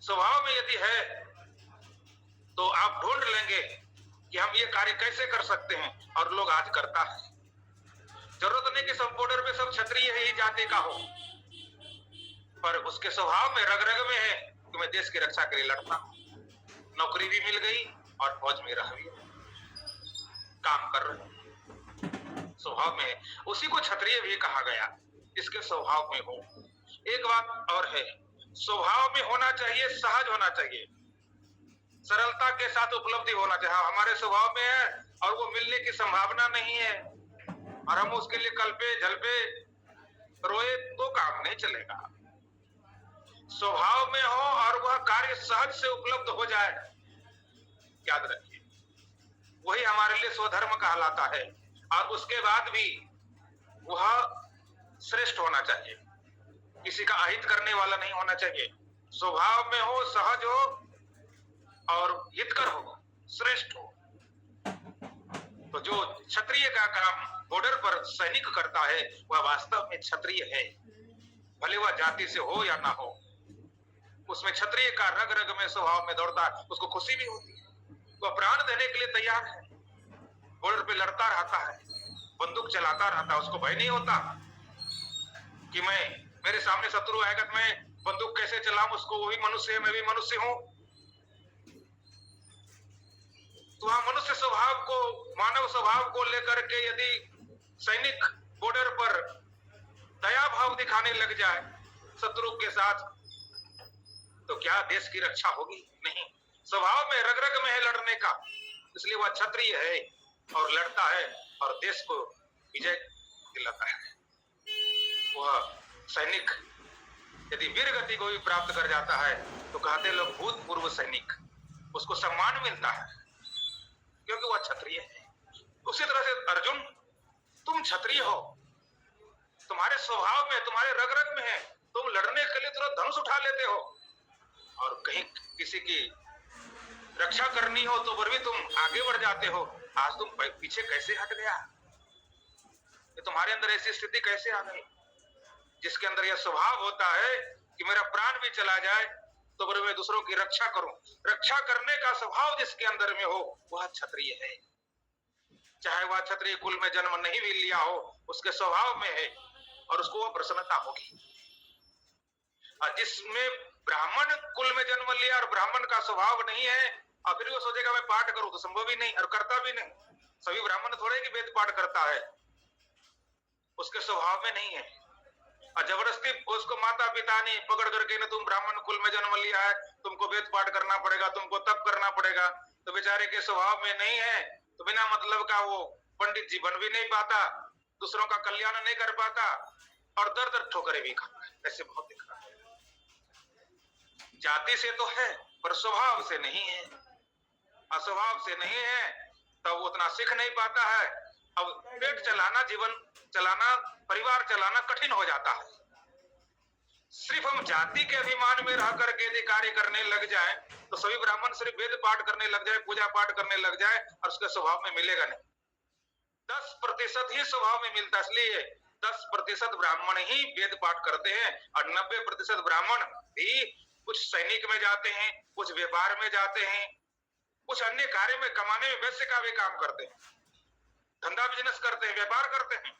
स्वभाव में यदि है तो आप ढूंढ लेंगे कि हम ये कार्य कैसे कर सकते हैं, और लोग आज करता है। जरूरत नहीं कि सब बॉर्डर पे सब क्षत्रिय ही जाति का हो, पर उसके स्वभाव में, रग रग में है कि मैं देश की रक्षा के लिए लड़ता हूं। नौकरी भी मिल गई और फौज में रह भी काम कर रहे, स्वभाव में है। उसी को क्षत्रिय भी कहा गया, जिसके स्वभाव में हो। एक बात और है, स्वभाव में होना चाहिए, सहज होना चाहिए, सरलता के साथ उपलब्धि होना चाहिए। हमारे स्वभाव में है और वो मिलने की संभावना नहीं है, और हम उसके लिए कल्पे झलपे रोए तो काम नहीं चलेगा। स्वभाव में हो और वह कार्य सहज से उपलब्ध हो जाए, याद रखिए, वही हमारे लिए स्वधर्म कहलाता है। और उसके बाद भी वह श्रेष्ठ होना चाहिए, किसी का अहित करने वाला नहीं होना चाहिए। स्वभाव में हो, सहज हो और हितकर हो, श्रेष्ठ हो। तो जो क्षत्रिय का काम बॉर्डर पर सैनिक करता है, वह वास्तव में क्षत्रिय है, भले वह जाति से हो या ना हो। उसमें क्षत्रिय का रग रग में, स्वभाव में दौड़ता है, उसको खुशी भी होती है, वह प्राण देने के लिए तैयार है, बॉर्डर पे लड़ता रहता है, बंदूक चलाता रहता है। उसको भय नहीं होता कि मेरे सामने शत्रु आएगा तो मैं बंदूक कैसे चलाऊं, उसको, वो भी मनुष्य है, मैं भी मनुष्य हूं। तो वहां मनुष्य स्वभाव को, मानव स्वभाव को लेकर के यदि सैनिक बॉर्डर पर दया भाव दिखाने लग जाए शत्रु के साथ, तो क्या देश की रक्षा होगी? नहीं। स्वभाव में, रग रग में है लड़ने का, इसलिए वह क्षत्रिय है और लड़ता है और देश को विजय दिलाता है। वह सैनिक यदि वीर गति को भी प्राप्त कर जाता है तो कहते लोग भूतपूर्व सैनिक, उसको सम्मान मिलता है क्योंकि वह क्षत्रिय है। उसी तरह से अर्जुन, तुम क्षत्रिय हो, तुम्हारे स्वभाव में, तुम्हारे रग रग में है, तुम लड़ने के लिए तुरंत धनुष उठा लेते हो, और कहीं किसी की रक्षा करनी हो तो फिर भी तुम आगे बढ़ जाते हो। आज तुम पीछे कैसे हट गया? ये तुम्हारे अंदर ऐसी स्थिति कैसे आ गई जिसके अंदर यह स्वभाव होता है कि मेरा प्राण भी चला जाए तो फिर मैं दूसरों की रक्षा करूं। रक्षा करने का स्वभाव जिसके अंदर में हो वह क्षत्रिय है। चाहे वह क्षत्रिय कुल में जन्म नहीं भी लिया हो, उसके स्वभाव में है और उसको वह प्रसन्नता होगी। और जिसमें ब्राह्मण कुल में जन्म लिया और ब्राह्मण का स्वभाव नहीं है और फिर वो सोचेगा मैं पाठ करूं, तो संभव ही नहीं और करता भी नहीं। सभी ब्राह्मण थोड़े कि वेद पाठ करता है, उसके स्वभाव में नहीं है। और जबरदस्ती उसको माता पिता ने पकड़ करके, ना तुम ब्राह्मण कुल में जन्म लिया है, तुमको वेद पाठ करना पड़ेगा, तुमको तप करना पड़ेगा, तो बेचारे के स्वभाव में नहीं है, तो बिना मतलब का वो पंडित जी बन भी नहीं पाता, दूसरों का कल्याण नहीं कर पाता और दर दर ठोकरे भी खाता है। ऐसे बहुत दिख रहा है। जाति से तो है पर स्वभाव से नहीं है। अस्वभाव से नहीं है तो वो उतना सीख नहीं पाता है। अब पेट चलाना, जीवन चलाना, परिवार चलाना कठिन हो जाता है। सिर्फ हम जाति के अभिमान में रह करके यदि कार्य करने लग जाए तो सभी ब्राह्मण सिर्फ वेद पाठ करने लग जाए, पूजा पाठ करने लग जाए और उसके स्वभाव में मिलेगा नहीं। 10% ही स्वभाव में मिलता, इसलिए 10% ब्राह्मण ही वेद पाठ करते हैं और 90% ब्राह्मण भी कुछ सैनिक में जाते हैं, कुछ व्यापार में जाते हैं, कुछ अन्य कार्य में, कमाने में वैश्य का भी काम करते हैं, धंधा बिजनेस करते हैं, व्यापार करते हैं।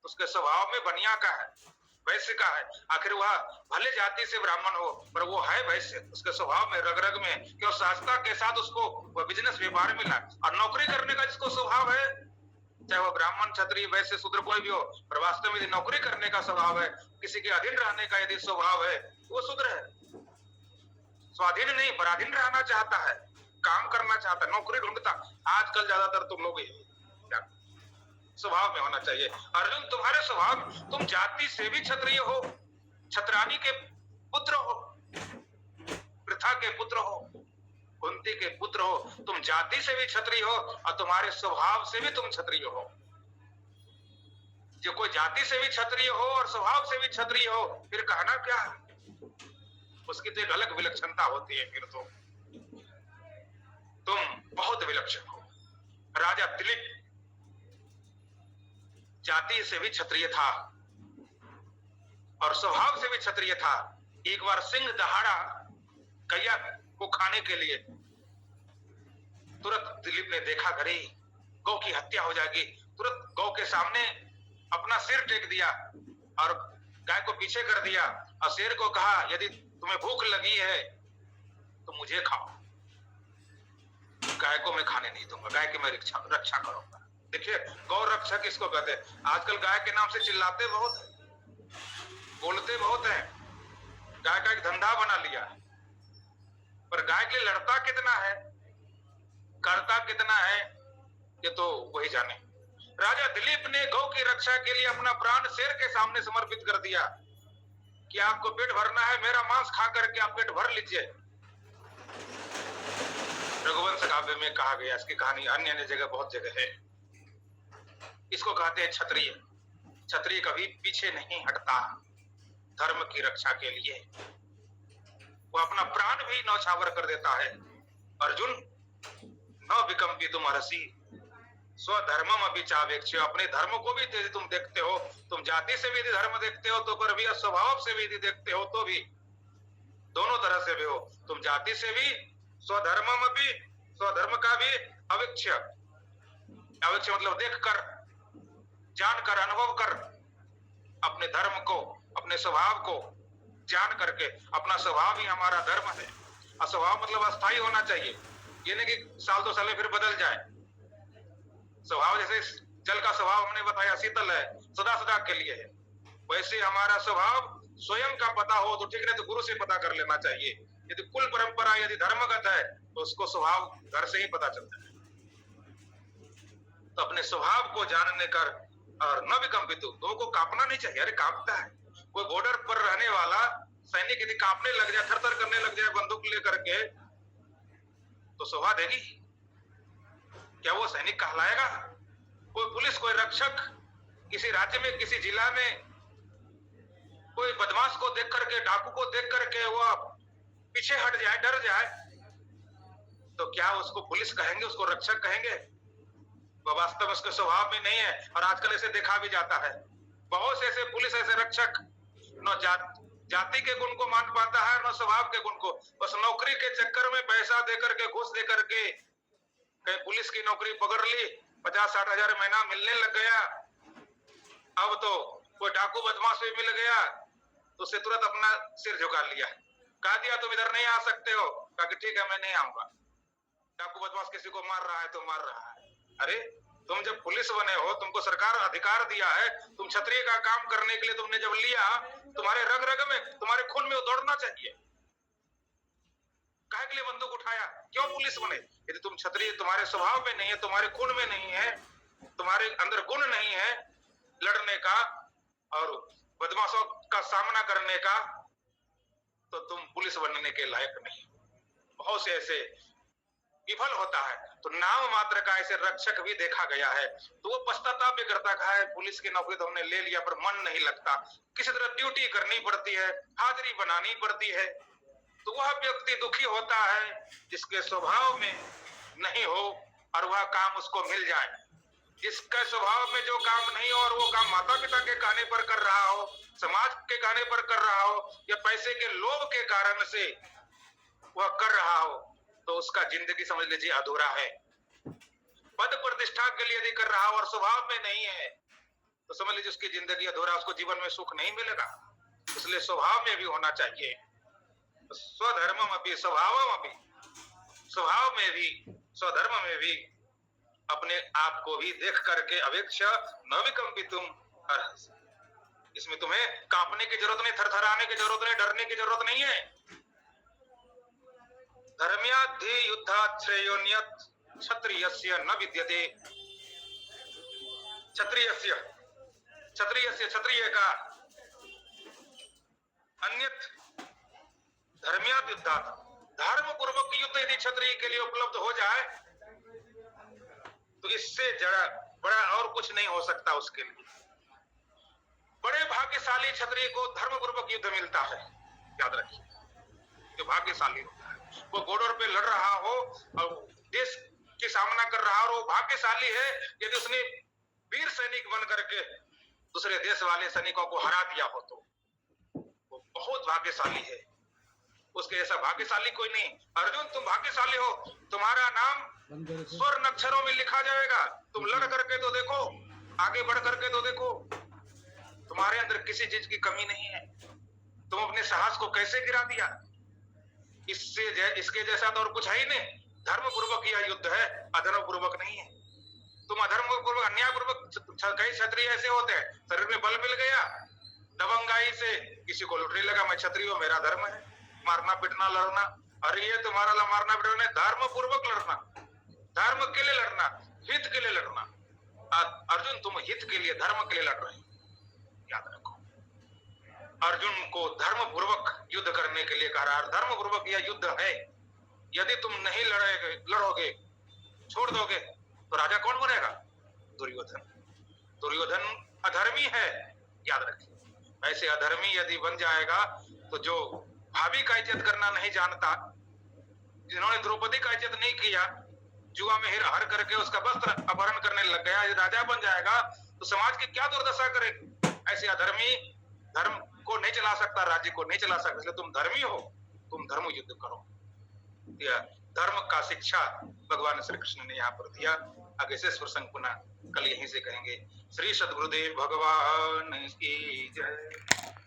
उसके स्वभाव में बनिया का है, वैश्य का है। आखिर वह भले जाति से ब्राह्मण हो पर वो है वैश्य, उसके स्वभाव में, रग रग में, कि और सहजता के साथ उसको वह बिजनेस व्यापार मिला। और नौकरी करने का जिसको स्वभाव है, चाहे वह ब्राह्मण, क्षत्रिय, वैश्य, शूद्र कोई भी हो, पर वास्तव में यदि नौकरी करने का स्वभाव है, किसी के अधीन रहने का यदि स्वभाव है, वो शूद्र है। स्वाधीन नहीं, पराधीन रहना चाहता है, काम करना चाहता है, नौकरी ढूंढता। आजकल ज्यादातर तुम लोग स्वभाव में होना चाहिए। अर्जुन, तुम्हारे स्वभाव, तुम जाति से भी क्षत्रिय हो, छत्रानी के पुत्र हो, पृथा के पुत्र हो, कुंती के पुत्र हो, तुम जाति से भी क्षत्रिय हो और तुम्हारे स्वभाव से भी तुम क्षत्रिय हो। जो कोई जाति से भी क्षत्रिय हो और स्वभाव से भी क्षत्रिय हो, फिर कहना क्या है? उसकी तो एक अलग विलक्षणता होती है। फिर तो तुम बहुत विलक्षण हो। राजा दिलीप जाति से भी क्षत्रिय था और स्वभाव से भी क्षत्रिय था। एक बार सिंह दहाड़ा गैया को खाने के लिए, तुरंत दिलीप ने देखा घरे गौ की हत्या हो जाएगी, तुरंत गौ के सामने अपना सिर टेक दिया और गाय को पीछे कर दिया और शेर को कहा, यदि तुम्हें भूख लगी है तो मुझे खाओ, गाय को मैं खाने नहीं दूंगा, गाय की मैं रक्षा करूंगा। देखिए, गौ रक्षा किसको कहते हैं? आजकल गाय के नाम से चिल्लाते बहुत है, बोलते बहुत है, गाय का एक धंधा बना लिया है, पर गाय के लिए लड़ता कितना है, करता कितना है, ये तो वही जाने। राजा दिलीप ने गौ की रक्षा के लिए अपना प्राण शेर के सामने समर्पित कर दिया कि आपको पेट भरना है, मेरा मांस खा करके आप पेट भर लीजिए। रघुवंश काव्य में कहा गया, इसकी कहानी अन्य अन्य जगह बहुत जगह है। इसको कहते हैं क्षत्रिय। क्षत्रिय कभी पीछे नहीं हटता धर्म की रक्षा के लिए, वो अपना प्राण भी न्यौछावर कर देता है। अर्जुन, न विकम्पितुम अर्हसि स्वधर्मम अपि चावेक्ष्य, अपने धर्म को भी यदि तुम देखते हो, तुम जाति से भी यदि धर्म देखते हो तो पर भी, स्वभाव से भी यदि देखते हो तो भी, दोनों तरह से भी हो, तुम जाति से भी, स्वधर्मम अपि, स्वधर्म का भी अवेक्ष्य। अवेक्ष्य मतलब देख कर, जान कर, अनुभव कर, अपने धर्म को, अपने स्वभाव को जान करके। अपना स्वभाव ही हमारा धर्म है। अस्वभाव मतलब अस्थायी होना चाहिए, ये नहीं कि साल 2 साल में फिर बदल जाए। स्वभाव जैसे जल का स्वभाव हमने बताया शीतल है, सदा सदा के लिए है, वैसे हमारा स्वभाव स्वयं का पता हो तो ठीक, नहीं तो गुरु से पता कर लेना चाहिए। यदि कुल परंपरा यदि धर्मगत है तो उसको स्वभाव घर से ही पता चलता है। तो अपने स्वभाव को जानने कर और न विकंपित, लोगों को कांपना नहीं चाहिए। अरे कांपता है कोई बॉर्डर पर रहने वाला सैनिक, यदि कांपने लग जाए, थरथर करने लग जाए बंदूक लेकर के, तो शोभा देगी क्या? वो सैनिक कहलाएगा? कोई पुलिस, कोई रक्षक किसी राज्य में, किसी जिला में कोई बदमाश को देख करके, डाकू को देख करके वो पीछे हट जाए, डर जाए, तो क्या उसको पुलिस कहेंगे, उसको रक्षक कहेंगे? वो वास्तव में उसके स्वभाव में नहीं है। और आजकल ऐसे देखा भी जाता है, बहुत से ऐसे पुलिस, ऐसे रक्षक न जाति के गुण को मान पाता है, न स्वभाव के गुण को। बस नौकरी के चक्कर में पैसा देकर के, घूस देकर के कहीं पुलिस की नौकरी पकड़ ली, 50-60 हजार महीना मिलने लग गया। अब तो कोई डाकू बदमाश भी मिल गया तो उसे तुरंत अपना सिर झुका लिया, कह दिया तुम इधर नहीं आ सकते हो। कहा कि ठीक है मैं नहीं आऊंगा। डाकू बदमाश किसी को मार रहा है तो मार रहा है। अरे तुम जब पुलिस बने हो, तुमको सरकार अधिकार दिया है, तुम क्षत्रिय का काम करने के लिए तुमने जब लिया, तुम्हारे रग रग में, तुम्हारे खून में दौड़ना चाहिए। काहे के लिए बंदूक उठाया? क्यों पुलिस बने? यदि तुम क्षत्रिय, तुम्हारे स्वभाव में नहीं है, तुम्हारे खून में नहीं है, तुम्हारे अंदर गुण नहीं है लड़ने का और बदमाशों का सामना करने का, तो तुम पुलिस बनने के लायक नहीं। बहुत से ऐसे विफल होता है। तो नाम मात्र का ऐसे रक्षक भी देखा गया है, तो वो पश्चाताप भी करता है, पुलिस की नौकरी तो हमने ले लिया पर मन नहीं लगता, किसी तरह ड्यूटी करनी पड़ती है, हाजिरी बनानी पड़ती है। तो वह व्यक्ति दुखी होता है जिसके स्वभाव में नहीं हो और वह काम उसको मिल जाए। जिसके स्वभाव में जो काम नहीं हो और वो काम माता पिता के कहने पर कर रहा हो, समाज के कहने पर कर रहा हो, या पैसे के लोभ के कारण से वह कर रहा हो, तो उसका जिंदगी समझ लीजिए अधूरा है। पद प्रतिष्ठा के लिए यदि कर रहा हो और स्वभाव में नहीं है तो समझ लीजिए उसकी जिंदगी अधूरा, उसको जीवन में सुख नहीं मिलेगा। इसलिए स्वभाव में भी होना चाहिए। स्वधर्मम अपि स्वभावम अपि, स्वभाव में भी, स्वधर्म में भी अपने आप को भी देख करके अवेक्ष्य न विकंपितुम, इसमें तुम्हें कांपने की जरूरत नहीं, थरथराने की जरूरत नहीं, डरने की जरूरत नहीं है। धर्म्याद्धि युद्धात् श्रेयोन्यत् क्षत्रियस्य न विद्यते। क्षत्रियस्य, क्षत्रिय का अन्यत् धर्म्यात् युद्धात्, धर्म पूर्वक युद्ध यदि क्षत्रिय के लिए उपलब्ध हो जाए तो इससे जरा बड़ा और कुछ नहीं हो सकता उसके लिए। बड़े भाग्यशाली क्षत्रिय को धर्म पूर्वक युद्ध मिलता है, याद रखिए। जो भाग्यशाली होता है, वो बॉर्डर पे लड़ रहा हो और देश के सामना कर रहा हो, और वो भाग्यशाली है यदि उसने वीर सैनिक बन करके दूसरे देश वाले सैनिकों को हरा दिया हो, तो वो बहुत भाग्यशाली है। उसके ऐसा भाग्यशाली कोई नहीं। अर्जुन तुम भाग्यशाली हो, तुम्हारा नाम स्वर्ण अक्षरों में लिखा जाएगा। तुम लड़ करके तो देखो, आगे बढ़ करके तो देखो, तुम्हारे अंदर किसी चीज की कमी नहीं है। तुम अपने साहस को कैसे गिरा दिया? इसके जैसा तो और कुछ है ही नहीं। धर्म पूर्वक यह युद्ध है, अधर्म पूर्वक नहीं है। तुम अधर्म पूर्वक, अन्याय पूर्वक, कई क्षत्रिय ऐसे होते हैं शरीर में बल मिल गया, दबंगाई से किसी को लुटने लगा, मैं क्षत्रिय हूं, मेरा धर्म है मारना पीटना लड़ना। अरे ये तुम्हारा मारना पीटना, धर्म पूर्वक लड़ना, धर्म के लिए लड़ना, हित के लिए लड़ना। अर्जुन तुम हित के लिए, धर्म के लिए लड़ रहे हो, याद रखो। अर्जुन को धर्म पूर्वक युद्ध करने के लिए कह रहा है, धर्म पूर्वक यह युद्ध है। यदि तुम नहीं लड़ोगे, छोड़ दोगे, तो राजा कौन बनेगा? दुर्योधन। दुर्योधन अधर्मी है, याद रखिए। ऐसे अधर्मी यदि बन जाएगा तो जो भाभी का इज्जत करना नहीं जानता, जिन्होंने द्रौपदी का इज्जत नहीं किया, जुआ में हर करके उसका वस्त्र अपहरण करने लग गया, राजा बन जाएगा तो समाज की क्या दुर्दशा करेगी? ऐसे अधर्मी धर्म को नहीं चला सकता, राज्य को नहीं चला सकता। इसलिए तुम धर्मी हो, तुम धर्म युद्ध करो। धर्म का शिक्षा भगवान श्री कृष्ण ने यहाँ पर दिया। आगे से प्रसंग पुनः कल यहीं से कहेंगे। श्री सद्गुरुदेव भगवान की जय।